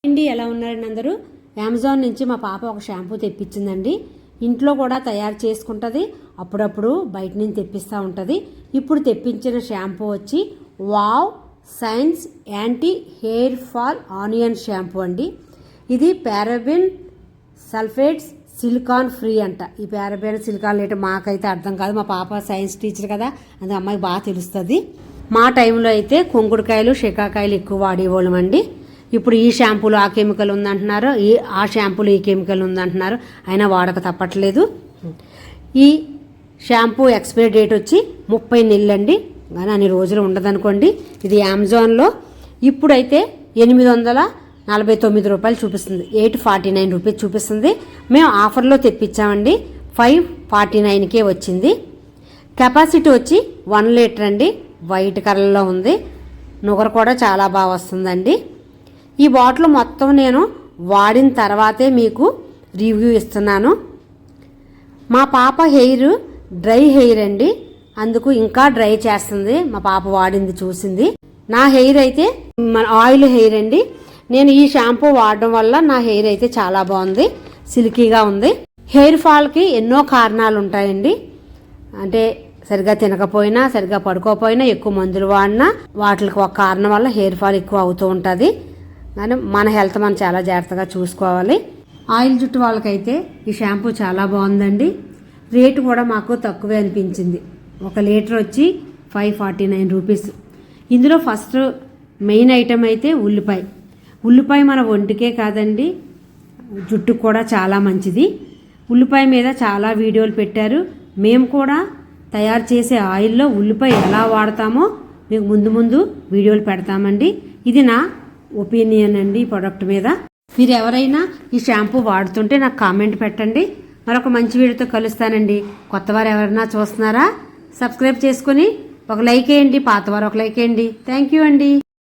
అండి ఎలా ఉన్నారండి అందరూ? అమెజాన్ నుంచి మా పాప ఒక షాంపూ తెప్పించిందండి. ఇంట్లో కూడా తయారు చేసుకుంటుంది, అప్పుడప్పుడు బయట నుంచి తెప్పిస్తూ ఉంటుంది. ఇప్పుడు తెప్పించిన షాంపూ వచ్చి wow science anti hair fall onion shampoo అండి. ఇది పారాబెన్ సల్ఫేట్స్ సిలికాన్ ఫ్రీ అంట. ఈ పారాబెన్ సిలికాన్ లేట మాకైతే అర్థం కాదు, మా పాప సైన్స్ టీచర్ కదా, అది అమ్మాయికి బాగా తెలుస్తుంది. మా టైంలో అయితే కుంకుడుకాయలు షికాకాయలు ఎక్కువ వాడేవాళ్ళం అండి. ఇప్పుడు ఈ షాంపూలో ఆ కెమికల్ ఉందంటున్నారు, ఆ షాంపూలో ఈ కెమికల్ ఉందంటున్నారు, అయినా వాడక తప్పట్లేదు. ఈ షాంపూ ఎక్స్పైరీ డేట్ వచ్చి 30 నెలలు అండి, కానీ అన్ని రోజులు ఉండదనుకోండి. ఇది అమెజాన్లో ఇప్పుడైతే 849 రూపాయలు చూపిస్తుంది, 849 రూపీస్ చూపిస్తుంది. మేము ఆఫర్లో తెప్పించామండి, 549కే వచ్చింది. కెపాసిటీ వచ్చి 1 లీటర్ అండి, వైట్ కలర్లో ఉంది. నుగర కూడా చాలా బాగా వస్తుందండి. ఈ బాటిల్ మొత్తం నేను వాడిన తర్వాతే మీకు రివ్యూ ఇస్తున్నాను. మా పాప హెయిర్ డ్రై హెయిర్ అండి, అందుకు ఇంకా డ్రై చేస్తుంది. మా పాప వాడింది చూసింది. నా హెయిర్ అయితే ఆయిల్ హెయిర్ అండి. నేను ఈ షాంపూ వాడడం వల్ల నా హెయిర్ అయితే చాలా బాగుంది, సిల్కీగా ఉంది. హెయిర్ ఫాల్కి ఎన్నో కారణాలు ఉంటాయండి. అంటే సరిగ్గా తినకపోయినా, సరిగ్గా పడుకోకపోయినా, ఎక్కువ మందులు వాడినా వాటికి ఒక కారణం వల్ల హెయిర్ ఫాల్ ఎక్కువ అవుతూ ఉంటుంది. కానీ మన హెల్త్ మనం చాలా జాగ్రత్తగా చూసుకోవాలి. ఆయిల్ జుట్టు వాళ్ళకైతే ఈ షాంపూ చాలా బాగుందండి. రేటు కూడా మాకు తక్కువే అనిపించింది. 1 లీటర్ వచ్చి 549 రూపీస్. ఇందులో ఫస్ట్ మెయిన్ ఐటమ్ అయితే ఉల్లిపాయ మన ఒంటికే కాదండి, జుట్టుకు కూడా చాలా మంచిది. ఉల్లిపాయ మీద చాలా వీడియోలు పెట్టారు. మేము కూడా తయారు చేసే ఆయిల్లో ఉల్లిపాయ ఎలా వాడతామో మీకు ముందు వీడియోలు పెడతామండి. ఇది నా ఒపీనియన్ అండి ఈ ప్రోడక్ట్ మీద. మీరు ఎవరైనా ఈ షాంపూ వాడుతుంటే నాకు కామెంట్ పెట్టండి. మరొక మంచి వీడియోతో కలుస్తానండి. కొత్తవారు ఎవరైనా చూస్తున్నారా? సబ్స్క్రైబ్ చేసుకుని ఒక లైక్ వేయండి, పాతవారు ఒక లైక్ వేయండి. థ్యాంక్ యూ అండి.